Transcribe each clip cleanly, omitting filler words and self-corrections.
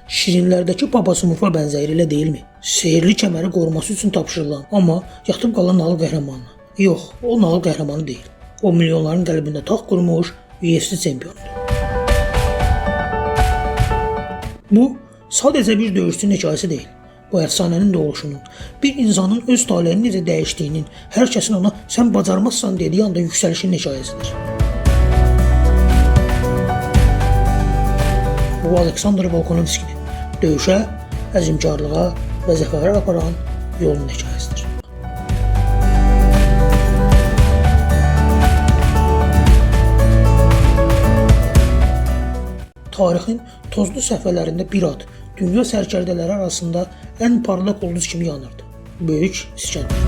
Şirinlərdəki Papa Smufa bənzəyir, elə deyilmi? Sehirli kəməri qoruması üçün tapşırılan, amma yatıb qalan nağıl qəhrəmanı. Yox, o nağıl qəhrəmanı deyil. O milyonların qəlbində taxt qurmuş UFC çempionudur. Bu sadəcə bir döyüşçünün hekayəsi deyil. Bu əfsanənin doğuşunun, bir insanın öz taleyinin necə dəyişdiyinin, hər kəsin ona sən bacarmazsan dediyi anda yüksəlişinin hekayəsidir. Bu Aleksandr Volkanovskinin döyüşə, əzmkarlığa və zəfərə aparan yolun hekayəsidir. Tarixin tozlu səhifələrində bir ad dünya sərkərdələri arasında ən parlaq ulduz kimi yanırdı. Böyük İskəndər.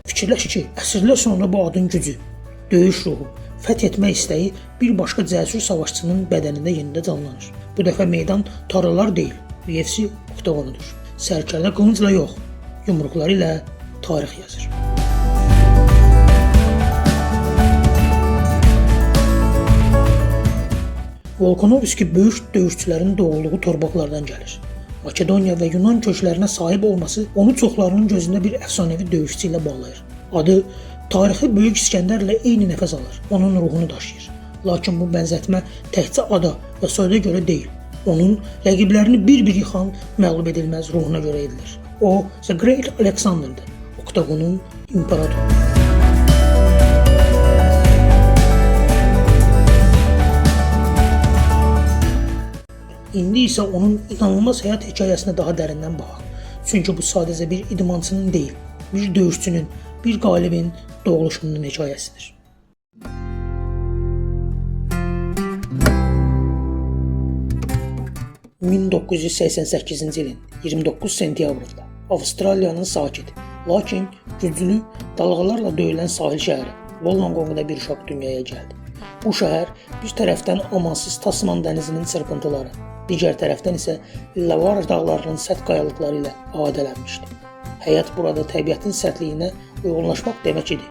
Fikirləş ki, əsrlər sonra bu adın gücü, döyüş ruhu, fəth etmək istəyi bir başqa cəsur savaşçının bədənində yenidə canlanır. Bu dəfə meydan tarlalar deyil, UFC oktagonudur. Sərkərdə qılıncla yox, yumruqları ilə tarix yazır. Volkanovski böyük döyüşçülərin doğulduğu torpaqlardan gəlir. Makedoniya və Yunan köklərinə sahib olması onu çoxlarının gözündə bir əfsanəvi döyüşçü ilə bağlayır. Adı tarixi Böyük İskəndərlə eyni nəfəs alır, onun ruhunu daşıyır. Lakin bu bənzətmə təkcə ada və soyada görə deyil, onun rəqiblərini bir-bir yıxan məğlub edilməz ruhuna görə edilir. O, The Great Alexander'dır, oktagonun imperatoru. İndi isə onun inanılmaz həyat hekayəsinə daha dərindən baxaq. Çünki bu sadəcə bir idmançının deyil, bir döyüşçünün, bir qalibin doğuluşunun hekayəsidir. ...1988-ci ilin 29 sentyabrında Avstraliyanın sakit, lakin güclü dalğalarla döyülən sahil şəhəri Wollongongda bir uşaq dünyaya gəldi. Bu şəhər bir tərəfdən amansız Tasman dənizinin çırpıntıları, digər tərəfdən isə Illawarra dağlarının sərt qayalıqları ilə adələnmişdi. Həyat burada təbiətin sərtliyinə uyğunlaşmaq demək idi.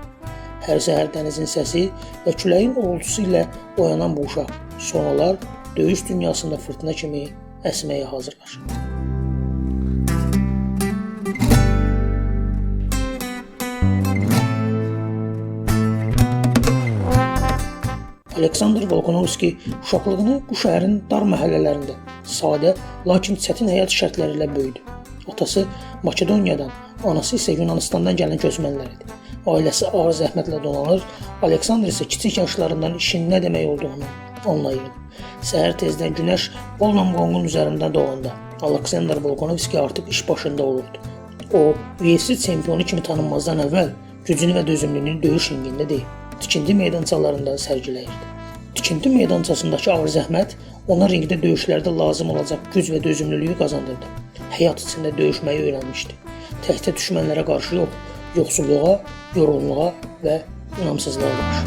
Hər səhər dənizin səsi və küləyin uğultusu ilə oyanan bu uşaq sonralar döyüş dünyasında fırtına kimi əsməyə hazırlaşır. Aleksandr Volkanovski uşaqlığını bu şəhərin dar məhəllələrində sadə, lakin çətin həyat şərtləri ilə böyüdü. Atası Makedoniyadan, anası isə Yunanistandan gələn köçmənlər idi. Ailəsi ağır zəhmətlə donanır, Aleksandr isə kiçik yaşlarından işin nə demək olduğunu anlayırdı. Səhər tezdən günəş Wollongongun üzərində doğanda Aleksandr Volkanovski artıq iş başında olurdu. O, UFC çempionu kimi tanınmazdan əvvəl gücünü və dözümlülüyünü döyüş ringində deyil, tikinti meydançalarında sərgiləyirdi. Tikinti meydançasındakı ağır zəhmət ona ringdə döyüşlərdə lazım olacaq güc və dözümlülüyü qazandırdı. Həyat içində döyüşməyi öyrənmişdi. Təkcə düşmənlərə qarşı yox, yoxsulluğa, yorğunluğa və inamsızlığa qarşı.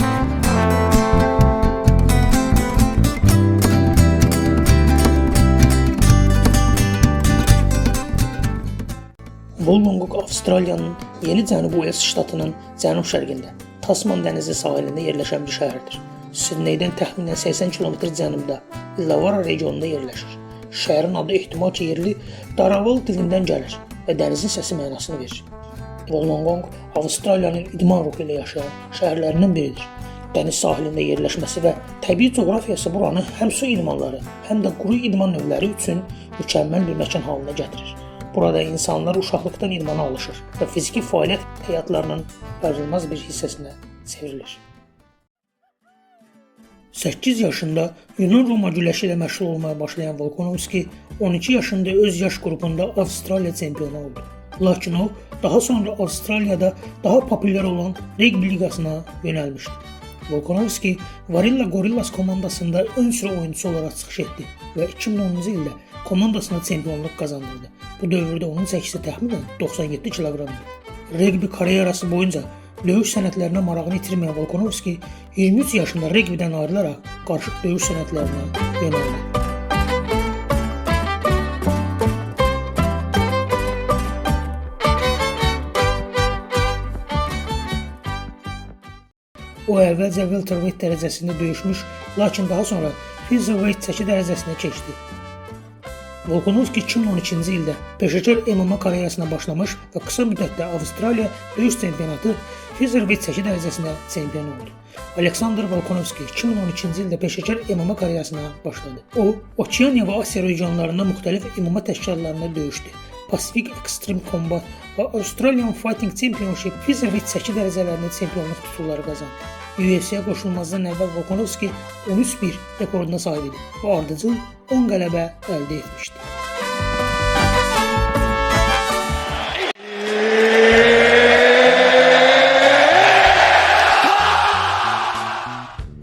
Wollongong Avstraliyanın Yeni Cənubi Uels ştatının cənub-şərqində, Tasman dənizi sahilində yerləşən bir şəhərdir. Sidneydən təxminən 80 km cənubda Illawarra regionunda yerləşir. Şəhərin adı ehtimal ki, yerli Daraval dilindən gəlir və dənizin səsi mənasını verir. Wollongong Avstraliyanın idman ruhu ilə yaşayan şəhərlərindən biridir. Dəniz sahilində yerləşməsi və təbii coğrafiyası buranı həm su idmanları, həm də quru idman növləri üçün mükəmməl bir məkan halına gətirir. Burada insanlar uşaqlıqdan idmana alışır və fiziki fəaliyyət həyatlarının ayrılmaz bir hissəsinə çevrilir. 8 yaşında Yunan-Roma güləşi ilə məşğul olmaya başlayan Volkanovski 12 yaşında öz yaş qrupunda Avstraliya çempionu oldu. Lakin o, daha sonra Avstraliyada daha populyar olan reqbi liqasına yönəlmişdi. Volkanovski Varilla Gorillas komandasında ön sıra oyuncusu olaraq çıxış etdi və 2010-cu ildə komandasına çempionluq qazandırdı. Bu dövrdə onun çəkisi təxminən 97 kiloqramdır. Reqbi karyerası boyunca döyüş sənətlərinə marağını itirməyən Volkanovski 23 yaşında reqbidən ayrılaraq qarışıq döyüş sənətlərinə yönəldi. O əvvəlcə welterweight dərəcəsində döyüşmüş, lakin daha sonra featherweight çəki dərəcəsinə keçdi. Volkanovski 2012-ci ildə peşəkar MMA karyerasına başlamış və qısa müddətdə Avstraliya döyüş çempionatı featherweight çəki dərəcəsində çempion oldu. Aleksandr Volkanovski 2012-ci ildə peşəkar MMA karyerasına başladı. O, Okeaniya və Asiya regionlarında müxtəlif MMA təşkilatlarında döyüşdü. Pacific Extreme Combat və Australian Fighting Championship featherweight çəki dərəcələrində çempionluq titulları qazandı. UFC-yə qoşulmazdan əvvəl Volkanovski 13-1 rekorduna sahib idi və ardıcıl 10 qələbə əldə etmişdi.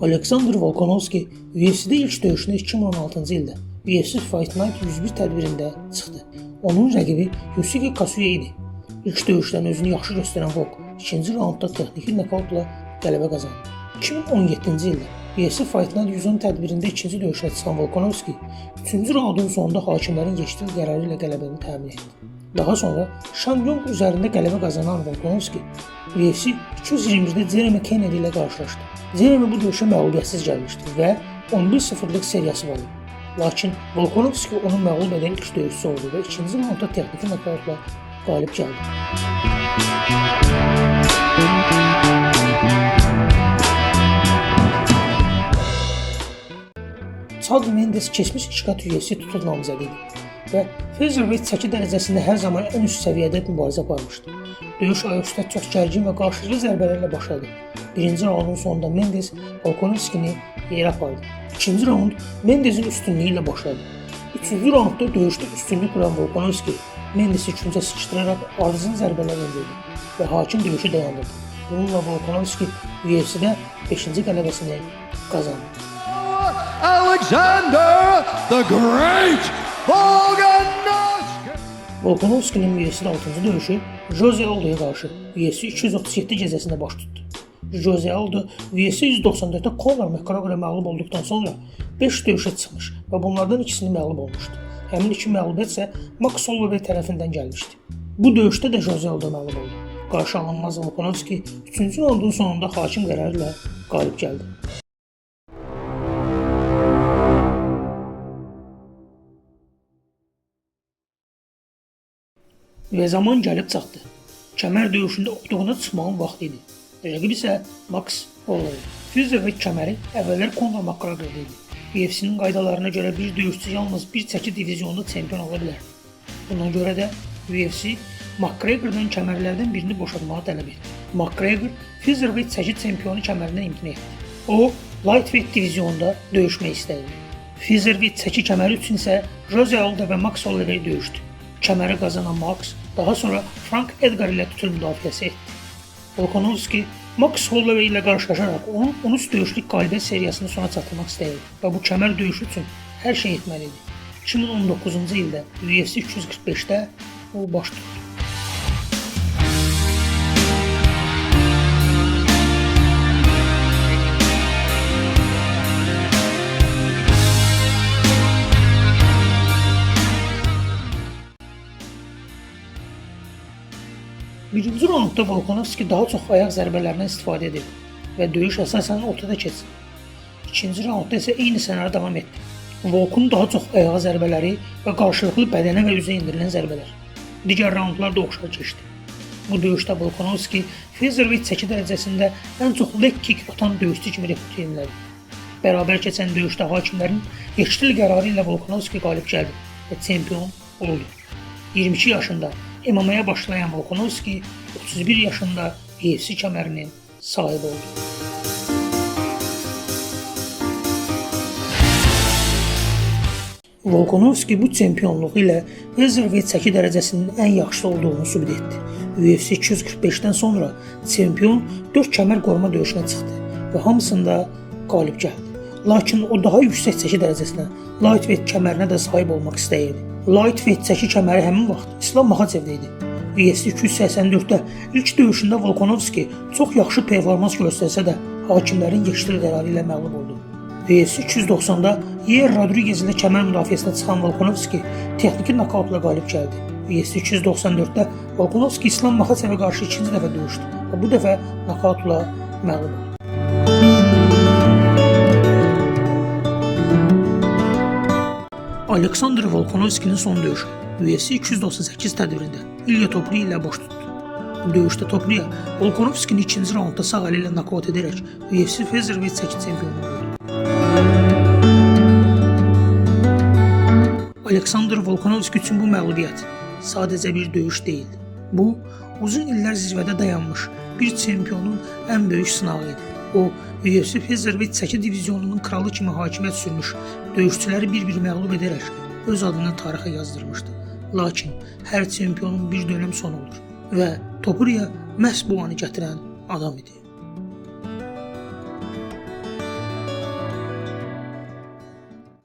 Aleksandr Volkanovski UFC-də ilk döyüşünə 2016-cı ildə UFC Fight Night 101 tədbirində çıxdı. Onun rəqibi Yusuke Kasuya idi. İlk döyüşdən özünü yaxşı göstərən Volk ikinci raundda texniki nokautla qələbə qazandı. 2017-ci ildə UFC Fight Night 110 tədbirində ikinci döyüşə çıxan Volkanovski 3-cü raundun sonunda hakimlərin geçdiyi qərarı ilə qələbəni təmin etdi. Daha sonra Sean Young üzərində qələbə qazanan Volkanovski UFC 221-də Jeremy Kennedy ilə qarşılaşdı. Jeremy bu döyüşə məğlubiyyətsiz gəlmişdi və 11-0-lıq seriyası var idi. Lakin Volkanovski onu məğlub edən ilk döyüşçü oldu və ikinci raundda texniki nokautla qalib gəldi. Chad Mendes keçmiş iki qat UFC titul namizədi idi və featherweight çəki dərəcəsində hər zaman ən üst səviyyədə mübarizə aparmışdı. Döyüş ayaqüstə çox gərgin və qarşılıqlı zərbələrlə başladı. Birinci raundun sonunda Mendes Volkanovskini yerə apardı. İkinci raund Mendesin üstünlüyü ilə başladı. Üçüncü raundda döyüşdə üstünlük quran Volkanovski Mendesi küncə sıçrayaraq ardıcıl zərbələr endirdi və hakim döyüşü dayandırdı. Bununla Volkanovski UFC-də 5-ci qələbəsini qazandı. Alexander the Great Volkanovski. Volkanovskinin UFC-də 6-cı döyüşü Jose Aldo'ya qarşı UFC 237 gecəsində baş tutdu. Jose Aldo UFC 194-də Conor McGregor'a məğlub olduqdan sonra 5 döyüşə çıxmış və bunlardan ikisini məğlub olmuşdu. Həmin iki məğlubiyyət isə Max Holloway tərəfindən gəlmişdi. Bu döyüşdə də Jose Aldo məğlub oldu. Qarşı alınmaz Volkanovski 3-cü raundun sonunda hakim qərarı ilə qalib gəldi. Və zaman gəlib çatdı. Kəmər döyüşündə oktogona çıxmağın vaxtı idi. Rəqib isə Max Holloway. Featherweight kəməri əvvəllər Conor McGregor idi. UFC-nin qaydalarına görə bir döyüşçü yalnız bir çəki divizionunda çempion ola bilər. Buna görə də UFC McGregordan kəmərlərdən birini boşaltmağı tələb etdi. McGregor featherweight çəki çempionu kəmərindən imtina etdi. O, lightweight divizionunda döyüşmək istədi. Featherweight çəki kəməri üçün isə Jose Aldo və Max Holloway döyüşdü. Kəməri qazanan Max daha sonra Frank Edgar ilə titul müdafiəsi etdi. Volkanovski Max Holloway ilə qarşılaşaraq onun 13 döyüşlük qalibiyyət seriyasını sona çatdırmaq istəyirdi və bu kəmər döyüşü üçün hər şey etməli idi. 2019-cu ildə UFC 245-də o baş tutdu. Birinci raundda Volkanovski daha çox ayaq zərbələrindən istifadə edirdi və döyüş əsasən ortada keçdi. İkinci raundda isə eyni ssenari davam etdi. Volkun daha çox ayağa zərbələri və qarşılıqlı bədənə və üzə endirilən zərbələr. Digər raundlar da oxşar keçdi. Bu döyüşdə Volkanovski featherweight çəki dərəcəsində ən çox leg kick atan döyüşçü kimi rekord yenilədi. Bərabər keçən döyüşdə hakimlərin geçdil qərarı ilə Volkanovski qalib gəldi və çempion oldu. 22 yaşında MMA-ya başlayan Volkanovski 31 yaşında UFC kəmərinin sahibi oldu. Volkanovski bu çempionluğu ilə featherweight çəki dərəcəsinin ən yaxşı olduğunu sübut etdi. UFC 245-dən sonra çempion 4 kəmər qoruma döyüşünə çıxdı və hamısında qalib gəldi. Lakin o daha yüksək çəki dərəcəsinə, lightweight kəmərinə də sahib olmaq istəyirdi. Lightweight çəki kəməri həmin vaxt İslam Makhaçevdə idi. UFC 284-də ilk döyüşündə Volkanovski çox yaxşı performans göstərsə də hakimlərin geçdil qərarı ilə məğlub oldu. UFC 290-da Yair Rodriguez ilə kəmər müdafiəsinə çıxan Volkanovski texniki nokautla qalib gəldi. UFC 294-də Volkanovski İslam Makhaçevə qarşı ikinci dəfə döyüşdü və bu dəfə nokautla məğlub oldu. Aleksandr Volkanovskinin son döyüşü UFC 298 tədbirində İlya Topuria ilə baş tutdu. Döyüşdə Topuria Volkanovskini ikinci raundda sağ əli ilə nokaut edərək UFC Featherweight 8 çempionu oldu. Aleksandr Volkanovski üçün bu məğlubiyyət sadəcə bir döyüş deyildi. Bu, uzun illər zirvədə dayanmış bir çempionun ən böyük sınağı idi. O, UFC Featherweight 8 divizyonunun kralı kimi hakimiyyət sürmüş döyüşçüləri bir-bir məğlub edərək öz adını tarixə yazdırmışdı. Lakin hər çempionun bir dönəm sonu olur və Topuria məhz bu anı gətirən adam idi.